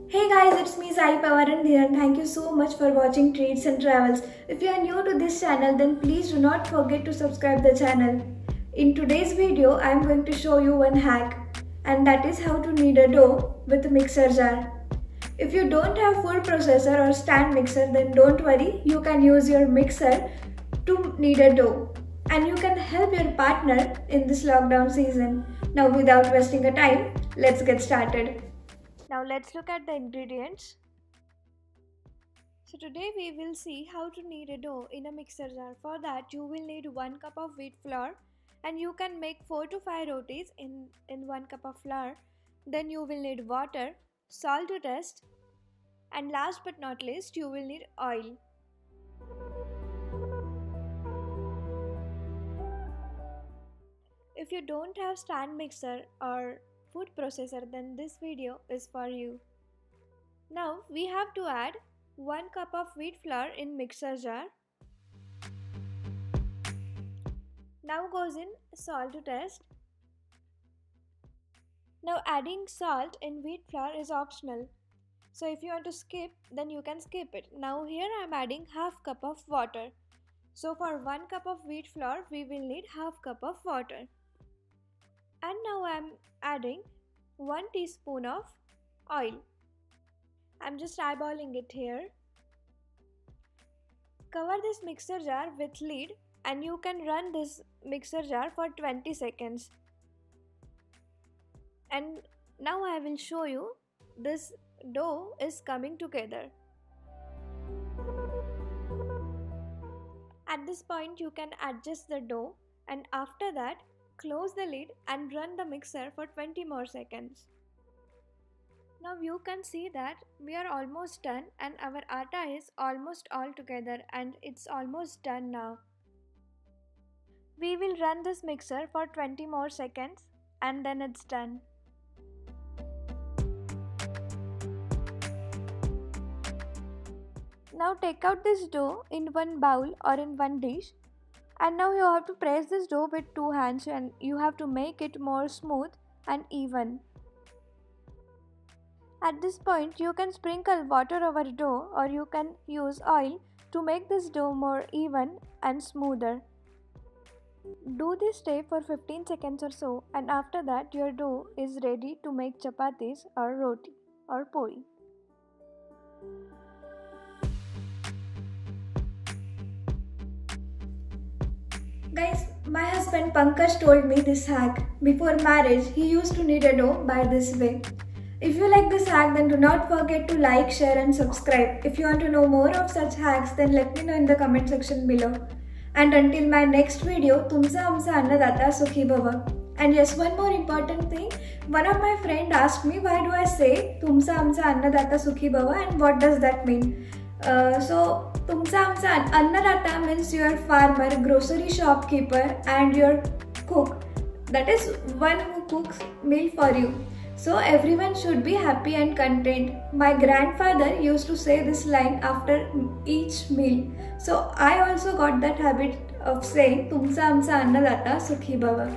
Hey guys, it's me Jai Pawar Randhir and thank you so much for watching Treats and Travels. If you are new to this channel, then please do not forget to subscribe the channel. In today's video, I am going to show you one hack, and that is how to knead a dough with a mixer jar. If you don't have food processor or stand mixer, then don't worry, you can use your mixer to knead a dough. And you can help your partner in this lockdown season. Now without wasting a time, let's get started. Now let's look at the ingredients. So today we will see how to knead a dough in a mixer jar. For that you will need 1 cup of wheat flour, and you can make 4 to 5 rotis in 1 cup of flour. Then you will need water, salt to taste, and last but not least you will need oil. If you don't have stand mixer or food processor, then this video is for you. Now we have to add 1 cup of wheat flour in mixer jar. Now goes in salt to taste. Now adding salt in wheat flour is optional, so if you want to skip, then you can skip it. Now here I am adding half cup of water. So for 1 cup of wheat flour we will need half cup of water. And now I am adding 1 teaspoon of oil. I am just eyeballing it here. Cover this mixer jar with lid and you can run this mixer jar for 20 seconds. And now I will show you this dough is coming together. At this point you can adjust the dough, and after that close the lid and run the mixer for 20 more seconds. Now you can see that we are almost done and our atta is almost all together and it's almost done now. We will run this mixer for 20 more seconds and then it's done. Now take out this dough in one bowl or in one dish. And now you have to press this dough with 2 hands and you have to make it more smooth and even. At this point you can sprinkle water over dough or you can use oil to make this dough more even and smoother. Do this step for 15 seconds or so, and after that your dough is ready to make chapatis or roti or puri. Guys, my husband Pankaj told me this hack. Before marriage, he used to knead a dough by this way. If you like this hack, then do not forget to like, share and subscribe. If you want to know more of such hacks, then let me know in the comment section below. And until my next video, tumsa amsa annadata sukhi bhava. And yes, one more important thing. One of my friend asked me, why do I say tumsa amsa annadata sukhi bhava and what does that mean? So tumsa amsa annadata means your farmer, grocery shopkeeper and your cook. That is one who cooks meal for you. So everyone should be happy and content. My grandfather used to say this line after each meal. So I also got that habit of saying tumsa amsa annadata sukhi bhava.